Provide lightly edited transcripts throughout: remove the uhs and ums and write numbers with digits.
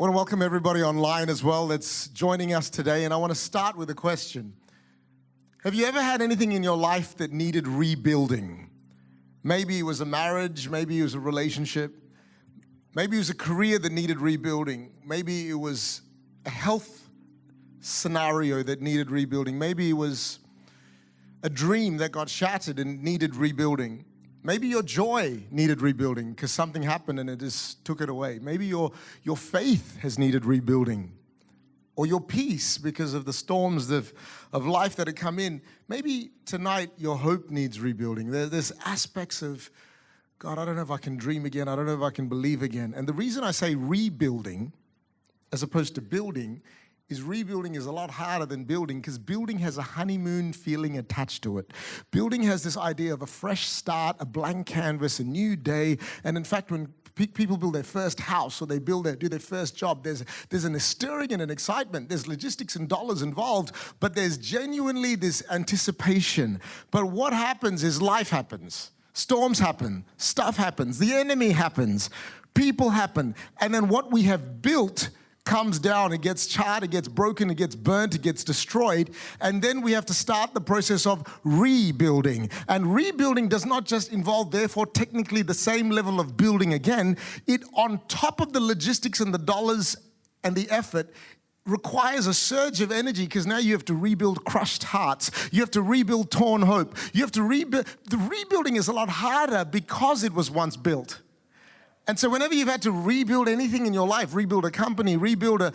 I want to welcome everybody online as well that's joining us today, and I want to start with a question. Have you ever had anything in your life that needed rebuilding? Maybe it was a marriage, maybe it was a relationship, maybe it was a career that needed rebuilding, maybe it was a health scenario that needed rebuilding, maybe it was a dream that got shattered and needed rebuilding. Maybe your joy needed rebuilding because something happened and it just took it away. Maybe your faith has needed rebuilding, or your peace because of the storms of life that have come in. Maybe tonight your hope needs rebuilding. There's aspects of, God, I don't know if I can dream again. I don't know if I can believe again. And the reason I say rebuilding as opposed to building is rebuilding is a lot harder than building, because building has a honeymoon feeling attached to it. Building has this idea of a fresh start, a blank canvas, a new day. And in fact, when people build their first house or they do their first job, there's an stirring and an excitement. There's logistics and dollars involved, but there's genuinely this anticipation. But what happens is life happens. Storms happen. Stuff happens. The enemy happens. People happen. And then what we have built comes down, it gets charred, it gets broken, it gets burnt, it gets destroyed, and then we have to start the process of rebuilding. And rebuilding does not just involve, therefore, technically the same level of building again. It, on top of the logistics and the dollars and the effort, requires a surge of energy, because now you have to rebuild crushed hearts. You have to rebuild torn hope. You have to rebuild. The rebuilding is a lot harder because it was once built. And so whenever you've had to rebuild anything in your life, rebuild a company, rebuild a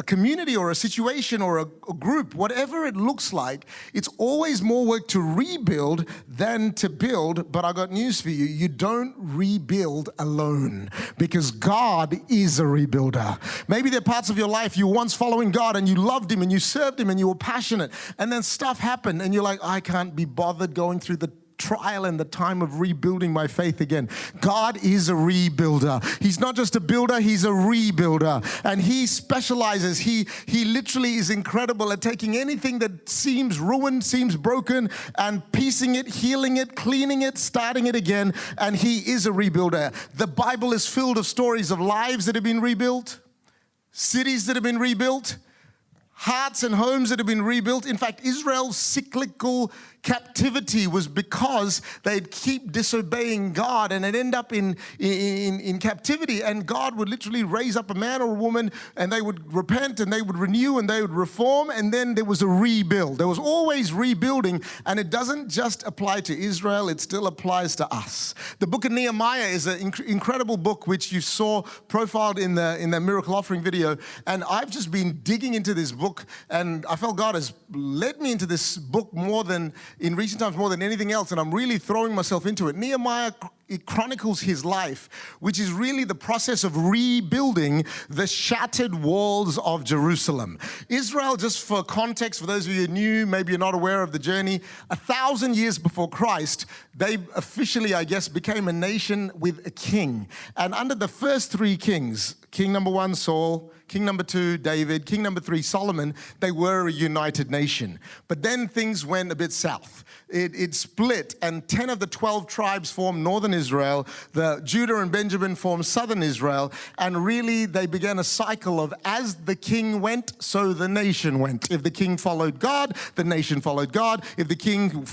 community or a situation or a group, whatever it looks like, it's always more work to rebuild than to build. But I got news for you. You don't rebuild alone, because God is a rebuilder. Maybe there are parts of your life you were once following God and you loved Him and you served Him and you were passionate, and then stuff happened and you're like, I can't be bothered going through the trial and the time of rebuilding my faith again. God is a rebuilder. He's not just a builder, He's a rebuilder. And He specializes. He literally is incredible at taking anything that seems ruined, seems broken, and piecing it, healing it, cleaning it, starting it again. And He is a rebuilder. The Bible is filled of stories of lives that have been rebuilt, cities that have been rebuilt, hearts and homes that have been rebuilt. In fact, Israel's cyclical captivity was because they'd keep disobeying God, and they'd end up in captivity. And God would literally raise up a man or a woman, and they would repent, and they would renew, and they would reform, and then there was a rebuild. There was always rebuilding, and it doesn't just apply to Israel, it still applies to us. The book of Nehemiah is an incredible book, which you saw profiled in the Miracle Offering video. And I've just been digging into this book, and I felt God has led me into this book in recent times more than anything else, and I'm really throwing myself into it. Nehemiah, it chronicles his life, which is really the process of rebuilding the shattered walls of Jerusalem. Israel, just for context, for those of you who are new, maybe you're not aware of the journey, 1,000 years before Christ, they officially, I guess, became a nation with a king. And under the first three kings, king number 1, Saul, king number 2, David, king number 3, Solomon, they were a united nation. But then things went a bit south. It split, and 10 of the 12 tribes formed northern Israel. The Judah and Benjamin formed southern Israel. And really, they began a cycle of, as the king went, so the nation went. If the king followed God, the nation followed God. If the king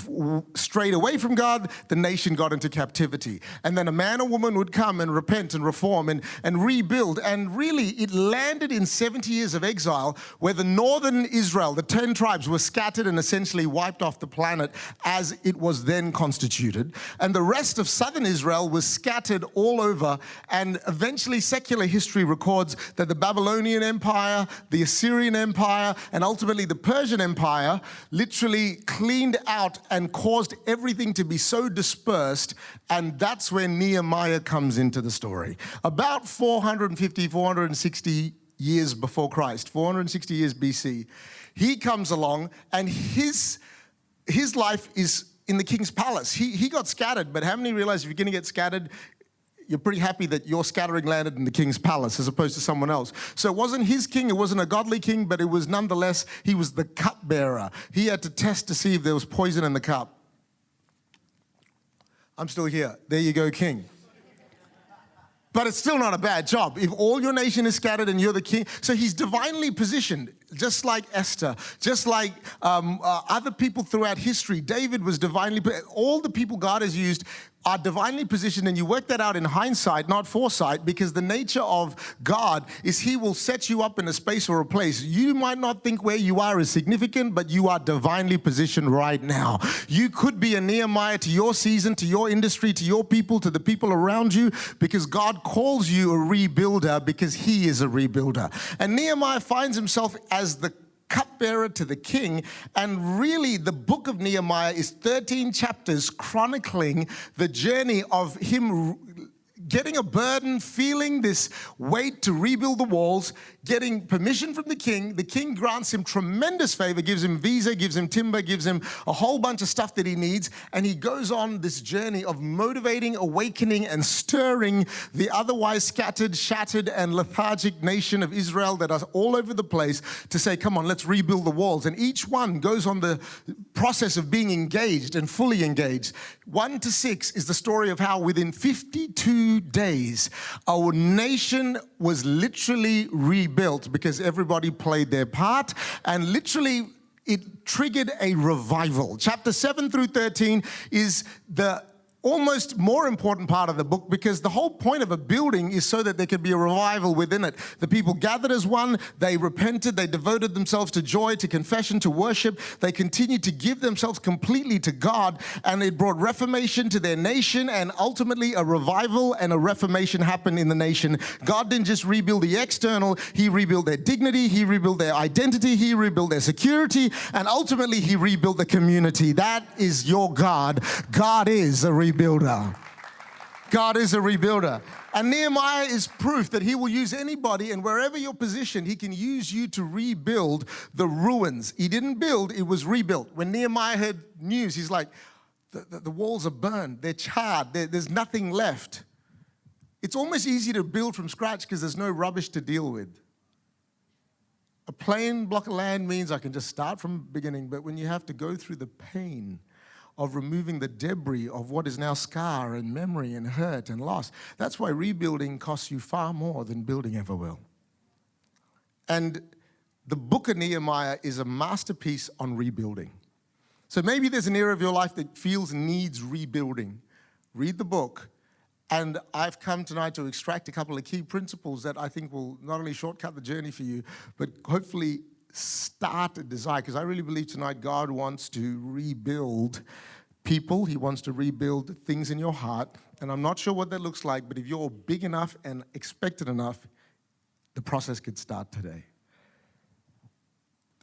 strayed away from God, the nation got into captivity. And then a man or woman would come and repent and reform and rebuild. And really, it landed in 70 years of exile, where the northern Israel, the 10 tribes, were scattered and essentially wiped off the planet as it was then constituted. And the rest of southern Israel was scattered all over. And eventually, secular history records that the Babylonian Empire, the Assyrian Empire, and ultimately the Persian Empire literally cleaned out and caused everything to be so dispersed. And that's when Nehemiah comes into the story. About 450, 460 years before Christ, 460 years BC, he comes along, and his life is in the king's palace. He got scattered, but how many realize if you're going to get scattered, you're pretty happy that your scattering landed in the king's palace as opposed to someone else? So it wasn't his king, it wasn't a godly king, but it was nonetheless, he was the cupbearer. He had to test to see if there was poison in the cup. I'm still here. There you go, king. But it's still not a bad job. If all your nation is scattered and you're the king, so he's divinely positioned, just like Esther, just like other people throughout history. David was divinely, all the people God has used are divinely positioned, and you work that out in hindsight, not foresight, because the nature of God is he will set you up in a space or a place. You might not think where you are is significant, but you are divinely positioned right now. You could be a Nehemiah to your season, to your industry, to your people, to the people around you, because God calls you a rebuilder because he is a rebuilder. And Nehemiah finds himself as the cupbearer to the king, and really the book of Nehemiah is 13 chapters chronicling the journey of him getting a burden, feeling this weight to rebuild the walls, getting permission from the king. The king grants him tremendous favor, gives him visa, gives him timber, gives him a whole bunch of stuff that he needs, and he goes on this journey of motivating, awakening, and stirring the otherwise scattered, shattered, and lethargic nation of Israel that are all over the place to say, come on, let's rebuild the walls. And each one goes on the process of being engaged and fully engaged. 1 to 6 is the story of how within 52 days, our nation was literally rebuilt because everybody played their part, and literally it triggered a revival. Chapter 7 through 13 is the almost more important part of the book, because the whole point of a building is so that there can be a revival within it. The people gathered as one, they repented, they devoted themselves to joy, to confession, to worship. They continued to give themselves completely to God, and it brought reformation to their nation, and ultimately a revival and a reformation happened in the nation. God didn't just rebuild the external, he rebuilt their dignity, he rebuilt their identity, he rebuilt their security, and ultimately he rebuilt the community. That is your God. God is a rebuilder. God is a rebuilder. And Nehemiah is proof that he will use anybody, and wherever you're positioned, he can use you to rebuild the ruins. He didn't build, it was rebuilt. When Nehemiah heard news, he's like, the walls are burned, they're charred, there's nothing left. It's almost easy to build from scratch because there's no rubbish to deal with. A plain block of land means I can just start from the beginning, but when you have to go through the pain of removing the debris of what is now scar and memory and hurt and loss. That's why rebuilding costs you far more than building ever will. And the book of Nehemiah is a masterpiece on rebuilding. So maybe there's an area of your life that feels needs rebuilding. Read the book. And I've come tonight to extract a couple of key principles that I think will not only shortcut the journey for you, but hopefully start a desire, because I really believe tonight God wants to rebuild people. He wants to rebuild things in your heart. And I'm not sure what that looks like, but if you're big enough and expected enough, the process could start today.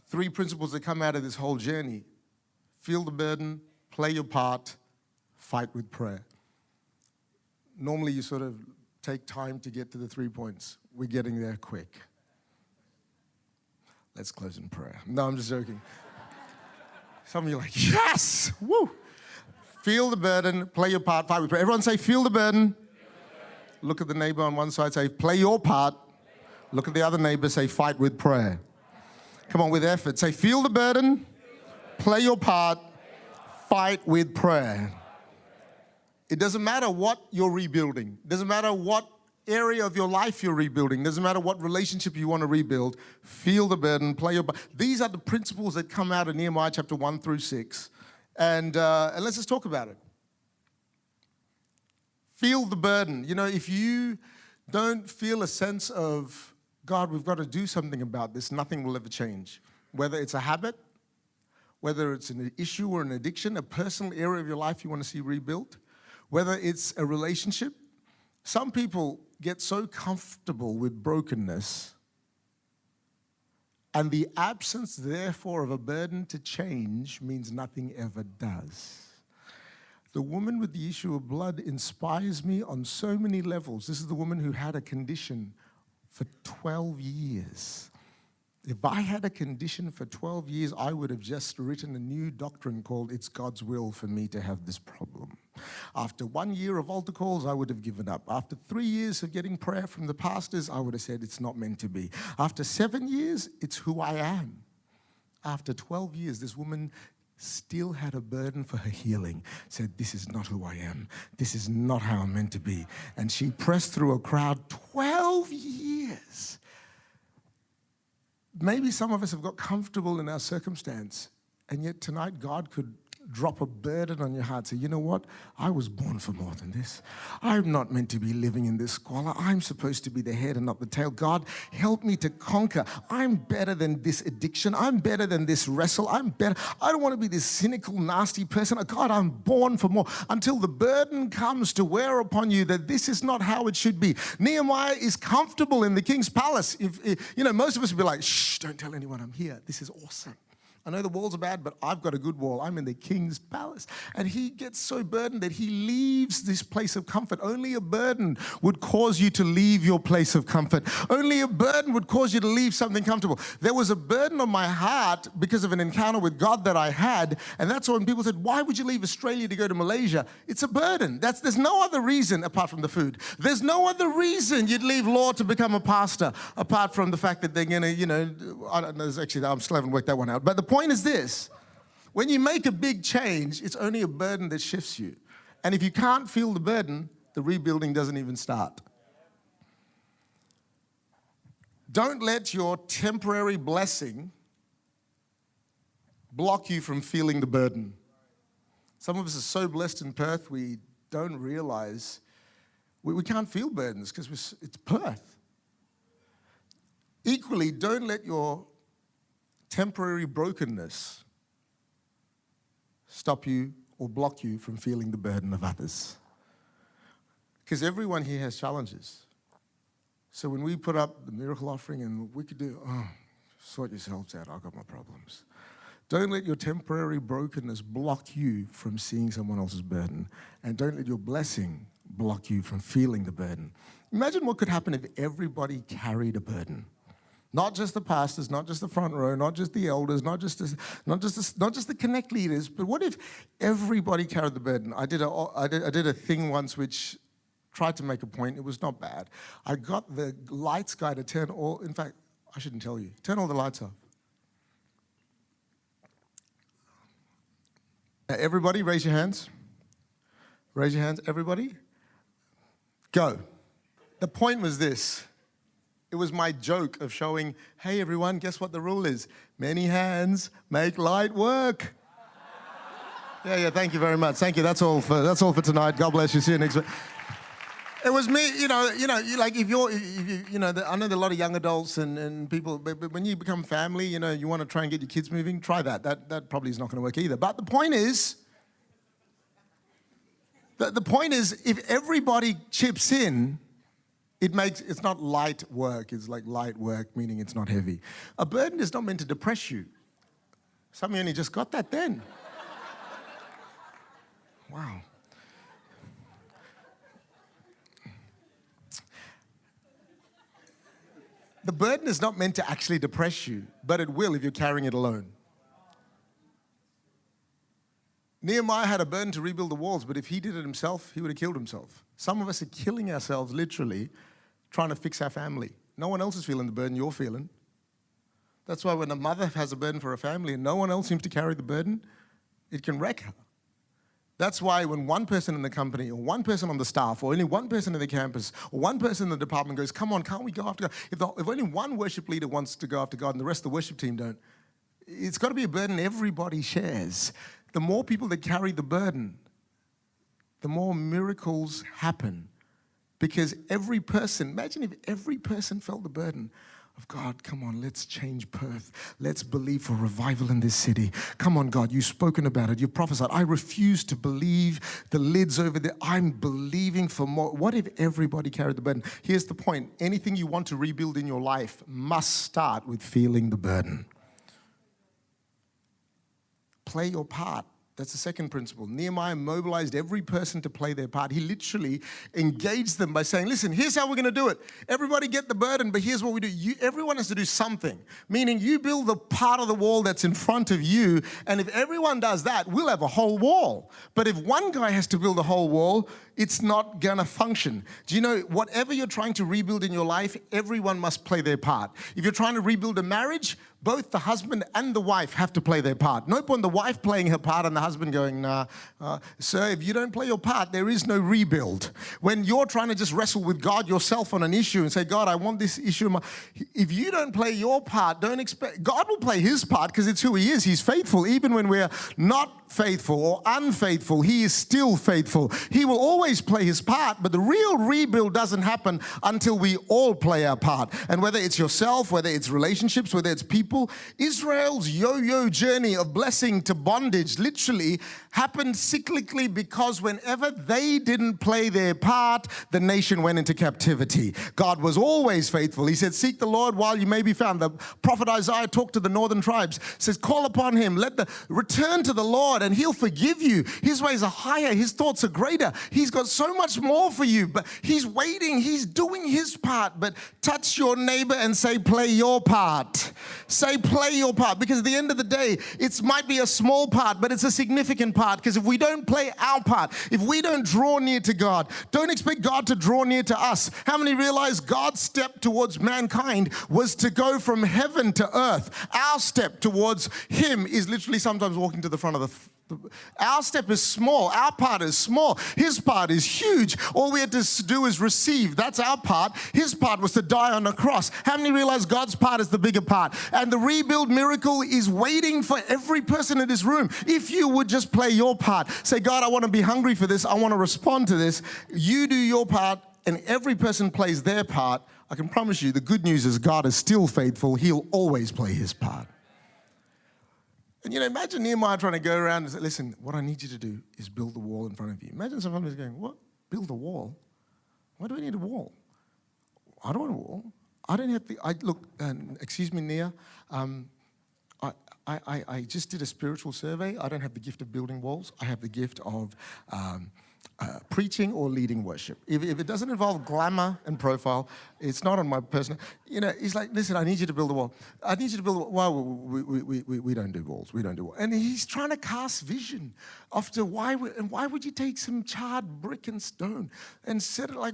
3 principles that come out of this whole journey: feel the burden, play your part, fight with prayer. Normally you sort of take time to get to the 3 points. We're getting there quick. Let's close in prayer. No, I'm just joking. Some of you are like, yes! Woo! Feel the burden, play your part, fight with prayer. Everyone say, feel the burden. Look at the neighbor on one side, say, play your part. Look at the other neighbor, say, fight with prayer. Come on, with effort. Say, feel the burden, play your part, fight with prayer. It doesn't matter what you're rebuilding. It doesn't matter what area of your life you're rebuilding. Doesn't matter what relationship you want to rebuild. Feel the burden, play your part. These are the principles that come out of Nehemiah chapter 1 through 6. And let's just talk about it. Feel the burden. You know, if you don't feel a sense of, God, we've got to do something about this, nothing will ever change. Whether it's a habit, whether it's an issue or an addiction, a personal area of your life you want to see rebuilt, whether it's a relationship. Some people get so comfortable with brokenness, and the absence, therefore, of a burden to change means nothing ever does. The woman with the issue of blood inspires me on so many levels. This is the woman who had a condition for 12 years. If I had a condition for 12 years, I would have just written a new doctrine called It's God's Will for Me to Have This Problem. After 1 year of altar calls, I would have given up. After 3 years of getting prayer from the pastors, I would have said it's not meant to be. After 7 years, it's who I am. After 12 years, this woman still had a burden for her healing, said, this is not who I am. This is not how I'm meant to be. And she pressed through a crowd 12 years. Maybe some of us have got comfortable in our circumstance, and yet tonight God could drop a burden on your heart. Say, you know what? I was born for more than this. I'm not meant to be living in this squalor. I'm supposed to be the head and not the tail. God, help me to conquer. I'm better than this addiction. I'm better than this wrestle. I'm better. I don't want to be this cynical, nasty person. God, I'm born for more. Until the burden comes to wear upon you that this is not how it should be. Nehemiah is comfortable in the king's palace. If most of us would be like, shh, don't tell anyone I'm here. This is awesome. I know the walls are bad, but I've got a good wall. I'm in the king's palace. And he gets so burdened that he leaves this place of comfort. Only a burden would cause you to leave your place of comfort. Only a burden would cause you to leave something comfortable. There was a burden on my heart because of an encounter with God that I had. And that's when people said, why would you leave Australia to go to Malaysia? It's a burden. There's no other reason apart from the food. There's no other reason you'd leave law to become a pastor apart from the fact that they're going to, I don't know, I still haven't worked that one out. But the point is this: when you make a big change, it's only a burden that shifts you. And if you can't feel the burden, the rebuilding doesn't even start. Don't let your temporary blessing block you from feeling the burden. Some of us are so blessed in Perth, we don't realize we can't feel burdens because it's Perth. Equally, don't let your temporary brokenness stop you or block you from feeling the burden of others. Because everyone here has challenges. So when we put up the miracle offering and we could do, sort yourselves out, I've got my problems. Don't let your temporary brokenness block you from seeing someone else's burden. And don't let your blessing block you from feeling the burden. Imagine what could happen if everybody carried a burden. Not just the pastors, not just the front row, not just the elders, not just the connect leaders, but what if everybody carried the burden? I did a thing once which tried to make a point. It was not bad. I got the lights guy to turn all, in fact, I shouldn't tell you, turn all the lights off. Now, everybody, raise your hands. Raise your hands, everybody. Go. The point was this. It was my joke of showing, hey, everyone, guess what the rule is? Many hands make light work. Yeah, thank you very much. Thank you. That's all for tonight. God bless you. See you next week. It was me, like if you I know there are a lot of young adults and people, but when you become family, you want to try and get your kids moving, try that. That probably is not going to work either. But the point is, if everybody chips in, it's not light work. It's like light work, meaning it's not heavy. A burden is not meant to depress you. Some of you only just got that then. Wow. The burden is not meant to actually depress you, but it will if you're carrying it alone. Nehemiah had a burden to rebuild the walls, but if he did it himself, he would have killed himself. Some of us are killing ourselves, literally, trying to fix our family. No one else is feeling the burden you're feeling. That's why when a mother has a burden for a family and no one else seems to carry the burden, it can wreck her. That's why when one person in the company or one person on the staff or only one person in the campus or one person in the department goes, come on, can't we go after God? If only one worship leader wants to go after God and the rest of the worship team don't, it's got to be a burden everybody shares. The more people that carry the burden, the more miracles happen. Because every person, imagine if every person felt the burden of God, come on, let's change Perth. Let's believe for revival in this city. Come on, God, you've spoken about it. You've prophesied. I refuse to believe the lids over there. I'm believing for more. What if everybody carried the burden? Here's the point. Anything you want to rebuild in your life must start with feeling the burden. Play your part. That's the second principle. Nehemiah mobilized every person to play their part. He literally engaged them by saying, listen, here's how we're going to do it. Everybody get the burden, but here's what we do. Everyone has to do something, meaning you build the part of the wall that's in front of you, and if everyone does that, we'll have a whole wall. But if one guy has to build a whole wall, it's not gonna function. Do you know, whatever you're trying to rebuild in your life, everyone must play their part. If you're trying to rebuild a marriage, both the husband and the wife have to play their part. No point the wife playing her part and the husband going, nah. Sir, if you don't play your part, there is no rebuild. When you're trying to just wrestle with God yourself on an issue and say, God, I want this issue. If you don't play your part, don't expect, God will play his part because it's who he is. He's faithful. Even when we're not faithful or unfaithful, he is still faithful. He will always play his part, but the real rebuild doesn't happen until we all play our part. And whether it's yourself, whether it's relationships, whether it's people, Israel's yo-yo journey of blessing to bondage literally happened cyclically because whenever they didn't play their part, the nation went into captivity. God was always faithful. He said, seek the Lord while you may be found. The prophet Isaiah talked to the northern tribes, says, call upon him, return to the Lord and he'll forgive you. His ways are higher, his thoughts are greater. He's got so much more for you, but he's waiting, he's doing his part. But touch your neighbor and say, play your part. Say, play your part, because at the end of the day, it might be a small part, but it's a significant part, because if we don't play our part, if we don't draw near to God, don't expect God to draw near to us. How many realize God's step towards mankind was to go from heaven to earth? Our step towards him is literally sometimes walking to the front of the our step is small. Our part is small. His part is huge. All we had to do is receive. That's our part. His part was to die on a cross. How many realize God's part is the bigger part? And the rebuild miracle is waiting for every person in this room. If you would just play your part. Say, God, I want to be hungry for this. I want to respond to this. You do your part, and every person plays their part. I can promise you, the good news is God is still faithful. He'll always play his part. And imagine Nehemiah trying to go around and say, listen, what I need you to do is build the wall in front of you. Imagine somebody going, what? Build a wall? Why do I need a wall? I don't want a wall. I don't have look, excuse me, Nia. I just did a spiritual survey. I don't have the gift of building walls. I have the gift of preaching or leading worship. If it doesn't involve glamour and profile, it's not on my personal. He's like, listen, I need you to build a wall. I need you to build a wall. Well, we don't do walls. We don't do walls. And he's trying to cast vision after why would you take some charred brick and stone and set it like.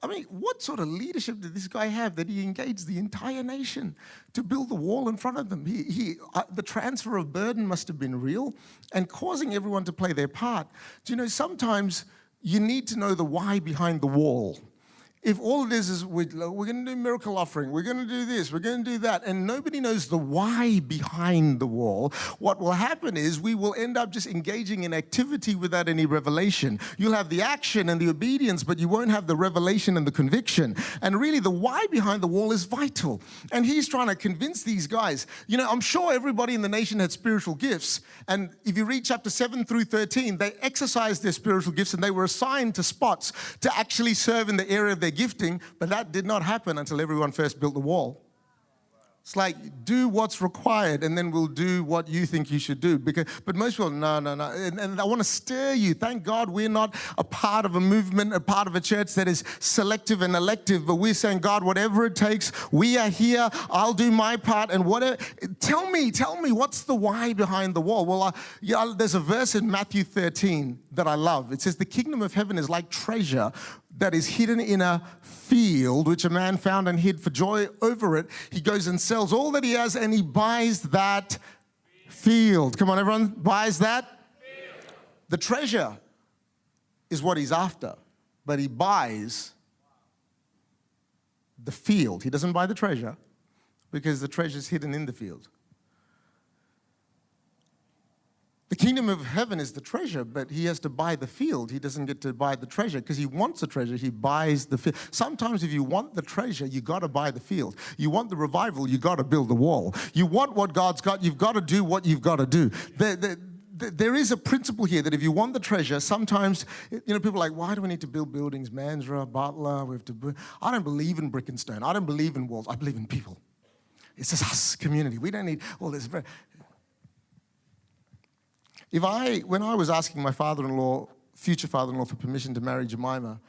I mean, what sort of leadership did this guy have that he engaged the entire nation to build the wall in front of them? The transfer of burden must have been real and causing everyone to play their part. Do sometimes you need to know the why behind the wall. If all it is we're going to do miracle offering, we're going to do this, we're going to do that, and nobody knows the why behind the wall, what will happen is we will end up just engaging in activity without any revelation. You'll have the action and the obedience, but you won't have the revelation and the conviction. And really, the why behind the wall is vital. And he's trying to convince these guys. I'm sure everybody in the nation had spiritual gifts. And if you read chapter 7 through 13, they exercised their spiritual gifts and they were assigned to spots to actually serve in the area of their gifting, but that did not happen until everyone first built the wall. It's like, do what's required, and then we'll do what you think you should do. But most people, no. And I want to stir you. Thank God we're not a part of a movement, a part of a church that is selective and elective, but we're saying, God, whatever it takes, we are here. I'll do my part. And whatever. Tell me, what's the why behind the wall? Well, there's a verse in Matthew 13 that I love. It says, the kingdom of heaven is like treasure that is hidden in a field, which a man found and hid. For joy over it, he goes and sells all that he has and he buys that field. Come on, everyone, buys that field. The treasure is what he's after, but he buys the field. He doesn't buy the treasure because the treasure is hidden in the field. The kingdom of heaven is the treasure, but he has to buy the field. He doesn't get to buy the treasure because he wants the treasure. He buys the field. Sometimes if you want the treasure, you got to buy the field. You want the revival, you got to build the wall. You want what God's got, you've got to do what you've got to do. There is a principle here that if you want the treasure, sometimes, people are like, why do we need to build buildings? Mansra, Butler, we have to. I don't believe in brick and stone. I don't believe in walls. I believe in people. It's just us, community. We don't need all this. When I was asking my future father-in-law for permission to marry Jemima,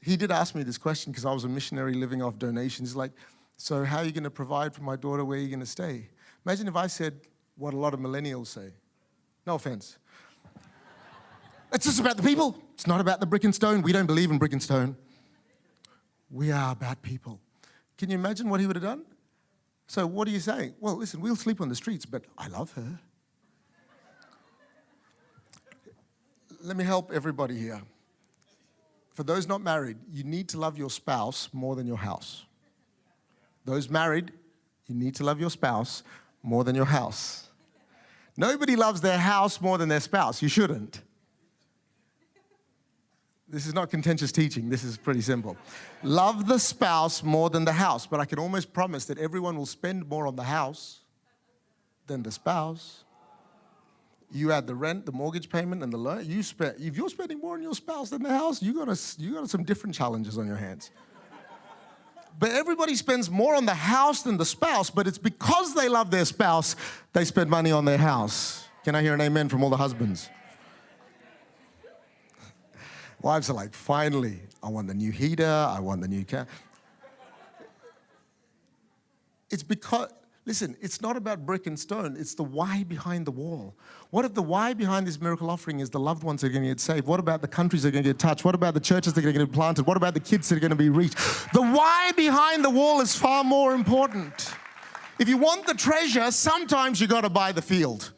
he did ask me this question because I was a missionary living off donations. He's like, so how are you going to provide for my daughter? Where are you going to stay? Imagine if I said what a lot of millennials say. No offense. It's just about the people. It's not about the brick and stone. We don't believe in brick and stone. We are about people. Can you imagine what he would have done? So what are you saying? Well, listen, we'll sleep on the streets, but I love her. Let me help everybody here. For those not married, you need to love your spouse more than your house. Those married, you need to love your spouse more than your house. Nobody loves their house more than their spouse. You shouldn't. This is not contentious teaching. This is pretty simple. Love the spouse more than the house, but I can almost promise that everyone will spend more on the house than the spouse. You add the rent, the mortgage payment, and the loan. If you're spending more on your spouse than the house, you got some different challenges on your hands. But everybody spends more on the house than the spouse, but it's because they love their spouse, they spend money on their house. Can I hear an amen from all the husbands? Wives are like, finally, I want the new heater, I want the new car. It's because, listen, it's not about brick and stone, it's the why behind the wall. What if the why behind this miracle offering is the loved ones that are going to get saved? What about the countries that are going to get touched? What about the churches that are going to get planted? What about the kids that are going to be reached? The why behind the wall is far more important. If you want the treasure, sometimes you got to buy the field.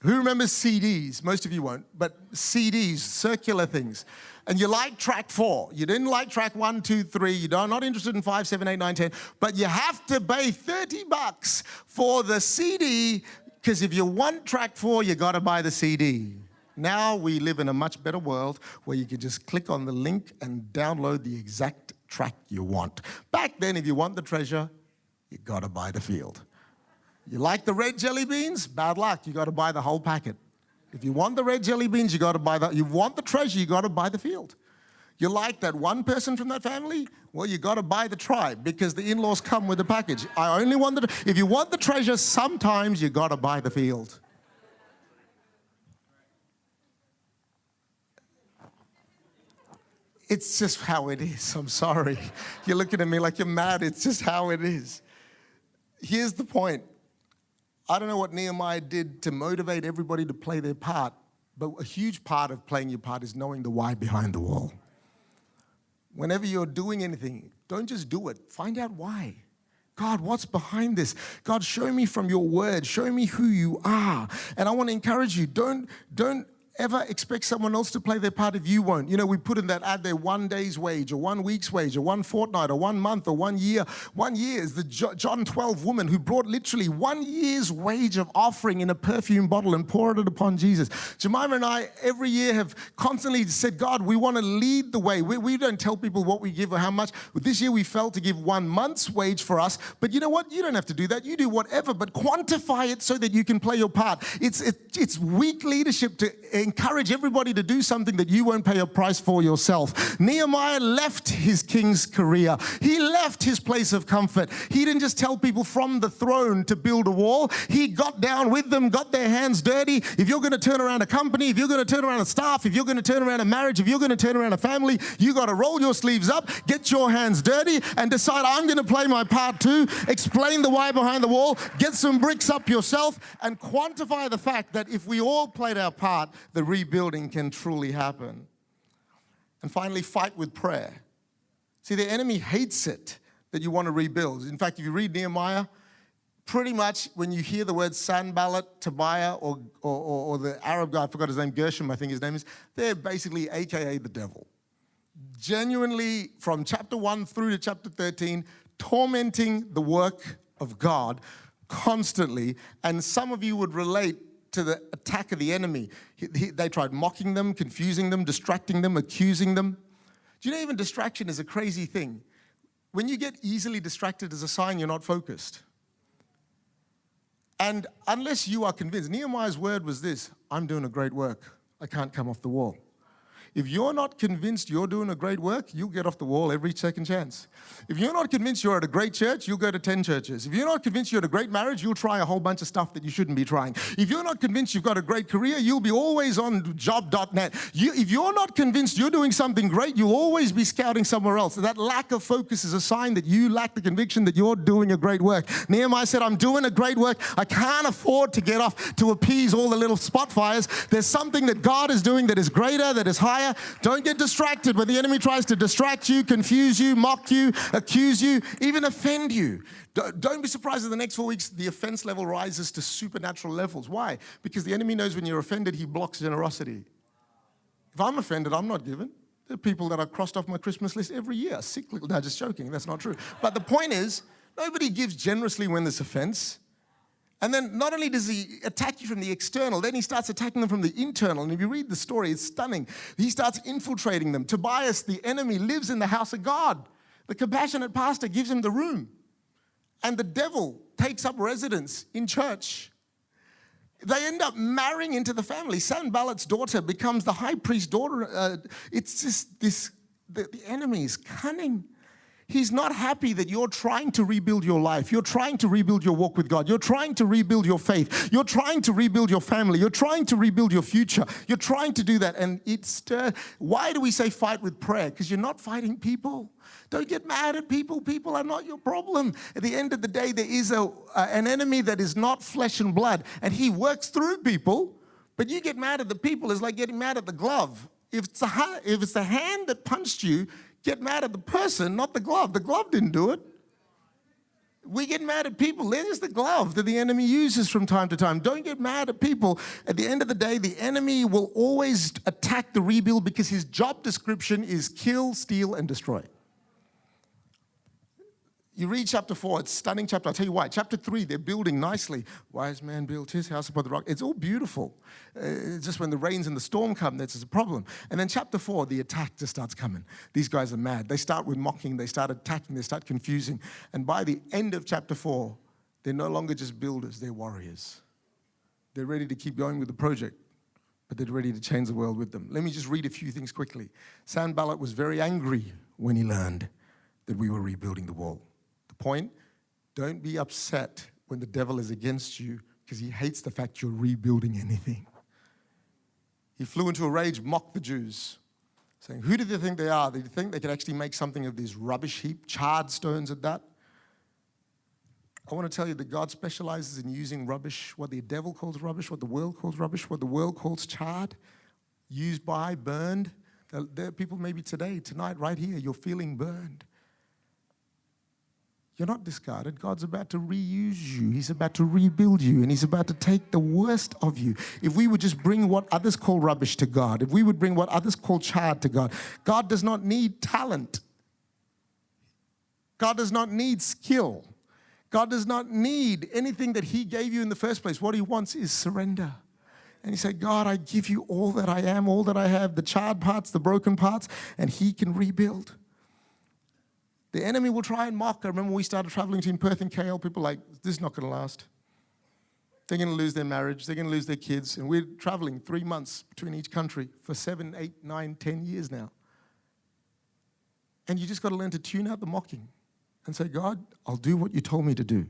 Who remembers CDs? Most of you won't, but CDs, circular things. And you like track 4. You didn't like track 1, 2, 3. You're not interested in 5, 7, 8, 9, 10. But you have to pay $30 for the CD, because if you want track 4, you got to buy the CD. Now we live in a much better world where you can just click on the link and download the exact track you want. Back then, if you want the treasure, you got to buy the field. You like the red jelly beans? Bad luck. You got to buy the whole packet. If you want the red jelly beans, you got to buy that. You want the treasure, you got to buy the field. You like that one person from that family? Well, you got to buy the tribe because the in-laws come with the package. I only want the. If you want the treasure, sometimes you got to buy the field. It's just how it is. I'm sorry. You're looking at me like you're mad. It's just how it is. Here's the point. I don't know what Nehemiah did to motivate everybody to play their part, but a huge part of playing your part is knowing the why behind the wall. Whenever you're doing anything, don't just do it. Find out why. God, what's behind this? God, show me from your word. Show me who you are. And I want to encourage you, don't ever expect someone else to play their part if you won't. You know, we put in that ad there, 1 day's wage or 1 week's wage or 1 fortnight or 1 month or 1 year. 1 year is the John 12 woman who brought literally 1 year's wage of offering in a perfume bottle and poured it upon Jesus. Jemima and I every year have constantly said, God, we want to lead the way. We don't tell people what we give or how much. This year we felt to give 1 month's wage for us. But you know what? You don't have to do that. You do whatever, but quantify it so that you can play your part. It's weak leadership to encourage everybody to do something that you won't pay a price for yourself. Nehemiah left his king's career. He left his place of comfort. He didn't just tell people from the throne to build a wall. He got down with them, got their hands dirty. If you're going to turn around a company, if you're going to turn around a staff, if you're going to turn around a marriage, if you're going to turn around a family, you got to roll your sleeves up, get your hands dirty, and decide, I'm going to play my part too. Explain the why behind the wall, get some bricks up yourself, and quantify the fact that if we all played our part, the rebuilding can truly happen. And finally, fight with prayer. See, the enemy hates it that you want to rebuild. In fact, if you read Nehemiah, pretty much when you hear the word Sanballat, Tobiah, or the Arab guy, I forgot his name, Gershom, I think his name is, they're basically AKA the devil. Genuinely, from chapter 1 through to chapter 13, tormenting the work of God constantly. And some of you would relate to the attack of the enemy. They tried mocking them, confusing them, distracting them, accusing them. Do you know even distraction is a crazy thing? When you get easily distracted is a sign you're not focused. And unless you are convinced, Nehemiah's word was this, I'm doing a great work. I can't come off the wall. If you're not convinced you're doing a great work, you'll get off the wall every second chance. If you're not convinced you're at a great church, you'll go to 10 churches. If you're not convinced you're at a great marriage, you'll try a whole bunch of stuff that you shouldn't be trying. If you're not convinced you've got a great career, you'll be always on job.net. If you're not convinced you're doing something great, you'll always be scouting somewhere else. That lack of focus is a sign that you lack the conviction that you're doing a great work. Nehemiah said, I'm doing a great work. I can't afford to get off to appease all the little spot fires. There's something that God is doing that is greater, that is higher. Don't get distracted when the enemy tries to distract you, confuse you, mock you, accuse you, even offend you. Don't be surprised in the next 4 weeks the offense level rises to supernatural levels. Why? Because the enemy knows when you're offended, he blocks generosity. If I'm offended, I'm not giving. There are people that are crossed off my Christmas list every year. Cyclical. No, just joking. That's not true. But the point is, nobody gives generously when there's offense. And then not only does he attack you from the external, then he starts attacking them from the internal. And if you read the story, it's stunning. He starts infiltrating them. Tobias, the enemy, lives in the house of God. The compassionate pastor gives him the room. And the devil takes up residence in church. They end up marrying into the family. Sanballat's daughter becomes the high priest's daughter. It's just the enemy is cunning. He's not happy that you're trying to rebuild your life. You're trying to rebuild your walk with God. You're trying to rebuild your faith. You're trying to rebuild your family. You're trying to rebuild your future. You're trying to do that. And why do we say fight with prayer? Because you're not fighting people. Don't get mad at people. People are not your problem. At the end of the day, there is an enemy that is not flesh and blood. And he works through people. But you get mad at the people is like getting mad at the glove. If it's the hand that punched you, get mad at the person, not the glove. The glove didn't do it. We get mad at people. There's the glove that the enemy uses from time to time. Don't get mad at people. At the end of the day, the enemy will always attack the rebuild because his job description is kill, steal, and destroy. You read chapter 4, it's a stunning chapter. I'll tell you why. Chapter 3, they're building nicely. Wise man built his house upon the rock. It's all beautiful. It's just when the rains and the storm come, that's a problem. And then chapter 4, the attack just starts coming. These guys are mad. They start with mocking. They start attacking. They start confusing. And by the end of chapter 4, they're no longer just builders. They're warriors. They're ready to keep going with the project, but they're ready to change the world with them. Let me just read a few things quickly. Sanballat was very angry when he learned that we were rebuilding the wall. Point, don't be upset when the devil is against you because he hates the fact you're rebuilding anything. He flew into a rage, mocked the Jews, saying, who do they think they are? They think they could actually make something of this rubbish heap, charred stones at that? I want to tell you that God specializes in using rubbish, what the devil calls rubbish, what the world calls rubbish, what the world calls charred, used by, burned. There are people maybe today, tonight, right here, you're feeling burned. You're not discarded. God's about to reuse you. He's about to rebuild you, and he's about to take the worst of you. If we would just bring what others call rubbish to God, if we would bring what others call charred to God, God does not need talent. God does not need skill. God does not need anything that he gave you in the first place. What he wants is surrender. And he said, God, I give you all that I am, all that I have, the charred parts, the broken parts, and he can rebuild. The enemy will try and mock. I remember when we started traveling between Perth and KL, people were like, this is not going to last. They're going to lose their marriage. They're going to lose their kids. And we're traveling 3 months between each country for 7, 8, 9, 10 years now. And you just got to learn to tune out the mocking and say, God, I'll do what you told me to do.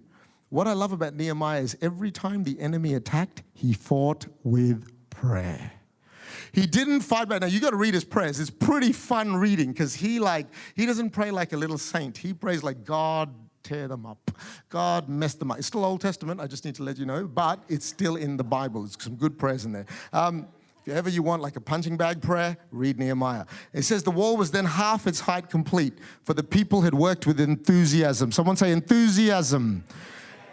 What I love about Nehemiah is every time the enemy attacked, he fought with prayer. He didn't fight back. Now, you got to read his prayers. It's pretty fun reading because he doesn't pray like a little saint. He prays like, God, tear them up. God, mess them up. It's still Old Testament, I just need to let you know, but it's still in the Bible. There's some good prayers in there. If ever you want like a punching bag prayer, read Nehemiah. It says the wall was then half its height complete, for the people had worked with enthusiasm. Someone say enthusiasm.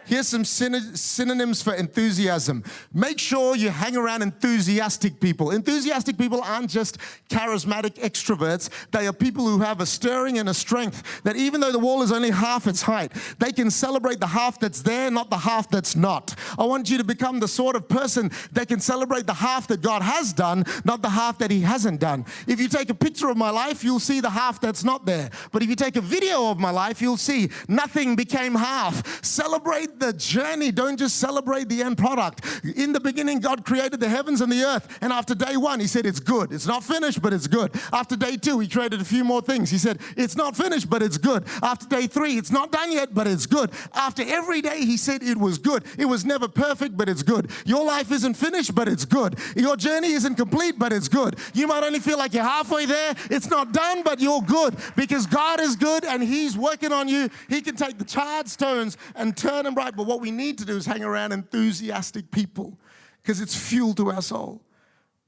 Here's some synonyms for enthusiasm. Make sure you hang around enthusiastic people. Enthusiastic people aren't just charismatic extroverts. They are people who have a stirring and a strength that even though the wall is only half its height, they can celebrate the half that's there, not the half that's not. I want you to become the sort of person that can celebrate the half that God has done, not the half that he hasn't done. If you take a picture of my life, you'll see the half that's not there. But if you take a video of my life, you'll see nothing became half. Celebrate Celebrate the journey. Don't just celebrate the end product. In the beginning, God created the heavens and the earth. And after day 1, he said, it's good. It's not finished, but it's good. After day 2, he created a few more things. He said, it's not finished, but it's good. After day 3, it's not done yet, but it's good. After every day, he said it was good. It was never perfect, but it's good. Your life isn't finished, but it's good. Your journey isn't complete, but it's good. You might only feel like you're halfway there. It's not done, but you're good because God is good and he's working on you. He can take the charred stones and turn them right. But what we need to do is hang around enthusiastic people because it's fuel to our soul.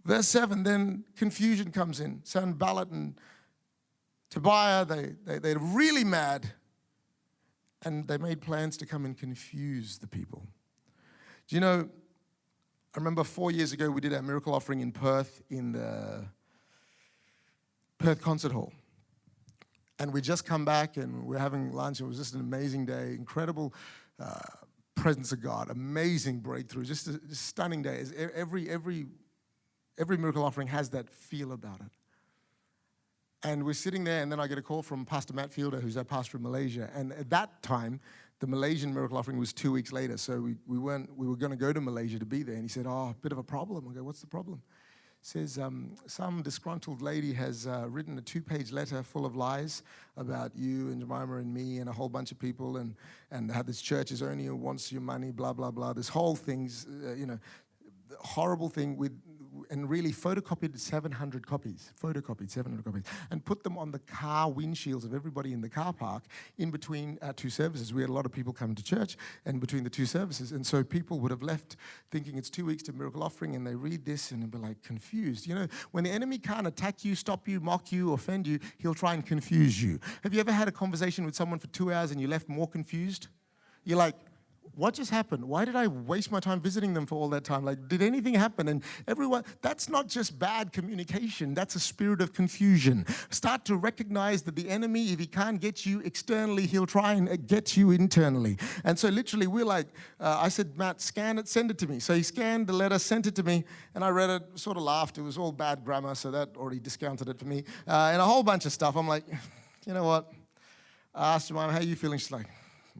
Verse 7, then confusion comes in. Sanballat and Tobiah, they're really mad. And they made plans to come and confuse the people. Do you know, I remember 4 years ago we did our miracle offering in Perth in the Perth Concert Hall. And we just come back and we're having lunch. It was just an amazing day, incredible presence of God, amazing breakthrough, just a stunning day. Every miracle offering has that feel about it. And we're sitting there, and then I get a call from Pastor Matt Fielder, who's our pastor in Malaysia. And at that time, the Malaysian miracle offering was 2 weeks later, so we were going to go to Malaysia to be there. And he said, a bit of a problem. I go, what's the problem? He says, some disgruntled lady has written a 2-page letter full of lies about you and Jemima and me and a whole bunch of people, and how this church is only wants your money, blah, blah, blah. This whole thing's, horrible thing and really photocopied 700 copies, and put them on the car windshields of everybody in the car park in between our 2 services. We had a lot of people coming to church and between the 2 services, and so people would have left thinking it's 2 weeks to miracle offering, and they read this and they'll be like confused. You know, when the enemy can't attack you, stop you, mock you, offend you, he'll try and confuse you. Have you ever had a conversation with someone for 2 hours and you left more confused? You're like, what just happened? Why did I waste my time visiting them for all that time? Like, did anything happen? And everyone, that's not just bad communication. That's a spirit of confusion. Start to recognize that the enemy, if he can't get you externally, he'll try and get you internally. And so literally we're like, I said, Matt, scan it, send it to me. So he scanned the letter, sent it to me, and I read it, sort of laughed. It was all bad grammar, so that already discounted it for me. And a whole bunch of stuff. I'm like, you know what? I asked Jemima, how are you feeling? She's like,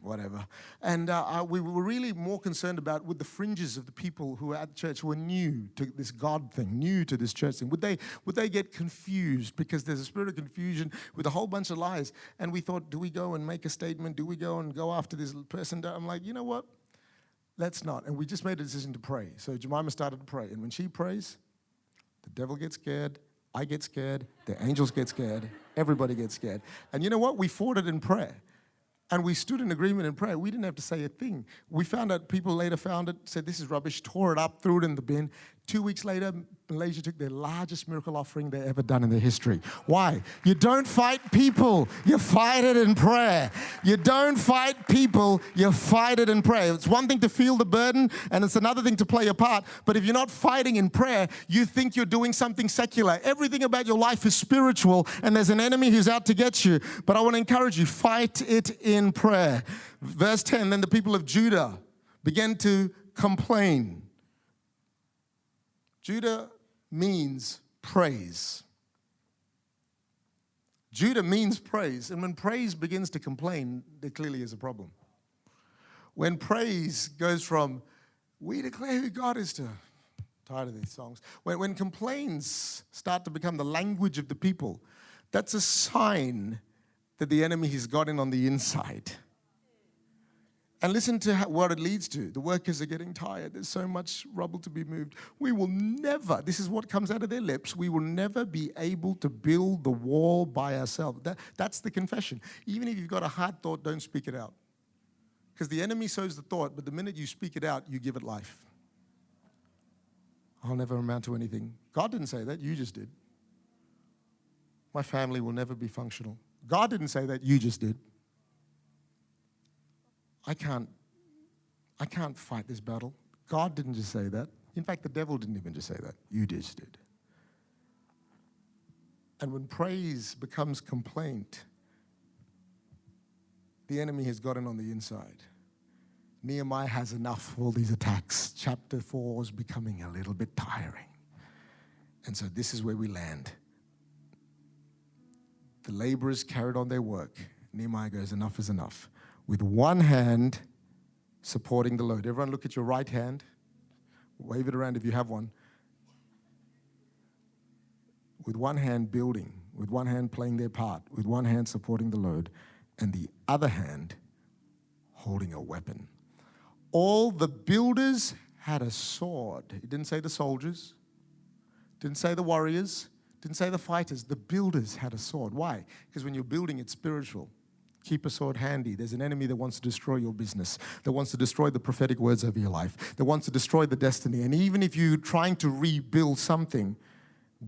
whatever. And we were really more concerned about with the fringes of the people who were at church who were new to this God thing, new to this church thing. Would they get confused? Because there's a spirit of confusion with a whole bunch of lies. And we thought, do we go and make a statement? Do we go after this person? I'm like, you know what? Let's not. And we just made a decision to pray. So Jemima started to pray. And when she prays, the devil gets scared, I get scared, the angels get scared, everybody gets scared. And you know what? We fought it in prayer. And we stood in agreement in prayer. We didn't have to say a thing. We found out, people later found it, said this is rubbish, tore it up, threw it in the bin. 2 weeks later, Malaysia took their largest miracle offering they ever done in their history. Why? You don't fight people, you fight it in prayer. You don't fight people, you fight it in prayer. It's one thing to feel the burden, and it's another thing to play a part. But if you're not fighting in prayer, you think you're doing something secular. Everything about your life is spiritual, and there's an enemy who's out to get you. But I want to encourage you, fight it in prayer. Verse 10, then the people of Judah began to complain. Judah means praise. Judah means praise. And when praise begins to complain, there clearly is a problem. When praise goes from, we declare who God is, to, tired of these songs. When complaints start to become the language of the people, that's a sign that the enemy has got in on the inside. And listen to what it leads to. The workers are getting tired. There's so much rubble to be moved. We will never, this is what comes out of their lips, we will never be able to build the wall by ourselves. That's the confession. Even if you've got a hard thought, don't speak it out. Because the enemy sows the thought, but the minute you speak it out, you give it life. I'll never amount to anything. God didn't say that, you just did. My family will never be functional. God didn't say that, you just did. I can't fight this battle. God didn't just say that. In fact, the devil didn't even just say that. You just did. And when praise becomes complaint, the enemy has gotten on the inside. Nehemiah has enough of all these attacks. Chapter 4 is becoming a little bit tiring. And so this is where we land. The laborers carried on their work. Nehemiah goes, enough is enough. With one hand, supporting the load. Everyone look at your right hand. Wave it around if you have one. With one hand building, with one hand playing their part, with one hand supporting the load, and the other hand holding a weapon. All the builders had a sword. It didn't say the soldiers, didn't say the warriors, didn't say the fighters. The builders had a sword. Why? Because when you're building, it's spiritual. Keep a sword handy. There's an enemy that wants to destroy your business, that wants to destroy the prophetic words over your life, that wants to destroy the destiny. And even if you're trying to rebuild something,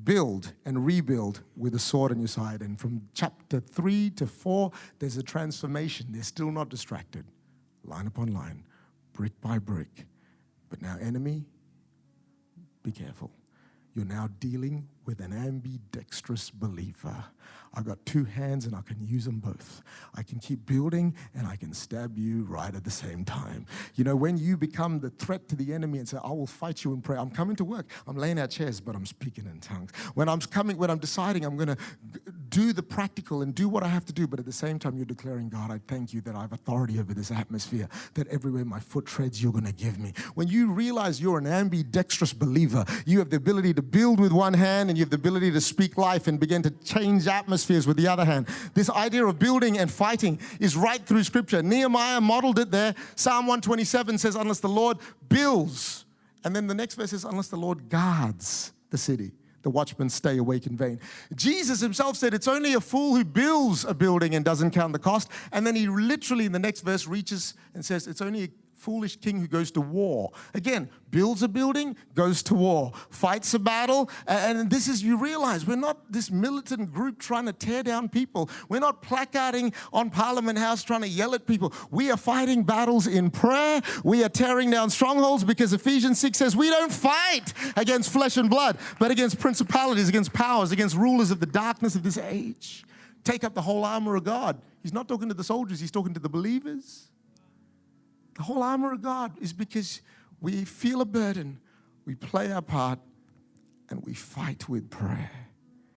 build and rebuild with a sword on your side. And from chapter 3 to 4, there's a transformation. They're still not distracted. Line upon line, brick by brick. But now, enemy, be careful. You're now dealing with an ambidextrous believer. I've got two hands and I can use them both. I can keep building and I can stab you right at the same time. You know, when you become the threat to the enemy and say, I will fight you in prayer. I'm coming to work. I'm laying out chairs, but I'm speaking in tongues. When I'm deciding I'm going to do the practical and do what I have to do, but at the same time you're declaring, God, I thank you that I have authority over this atmosphere, that everywhere my foot treads, you're going to give me. When you realize you're an ambidextrous believer, you have the ability to build with one hand and you have the ability to speak life and begin to change atmospheres with the other hand. This idea of building and fighting is right through Scripture. Nehemiah modeled it there. Psalm 127 says, unless the Lord builds. And then the next verse says, unless the Lord guards the city, the watchmen stay awake in vain. Jesus himself said, it's only a fool who builds a building and doesn't count the cost. And then he literally in the next verse reaches and says, it's only a foolish king who goes to war. Again, builds a building, goes to war, fights a battle. And this is, you realize, we're not this militant group trying to tear down people. We're not placarding on Parliament House trying to yell at people. We are fighting battles in prayer. We are tearing down strongholds because Ephesians 6 says we don't fight against flesh and blood, but against principalities, against powers, against rulers of the darkness of this age. Take up the whole armor of God. He's not talking to the soldiers. He's talking to the believers. The whole armor of God is because we feel a burden, we play our part, and we fight with prayer.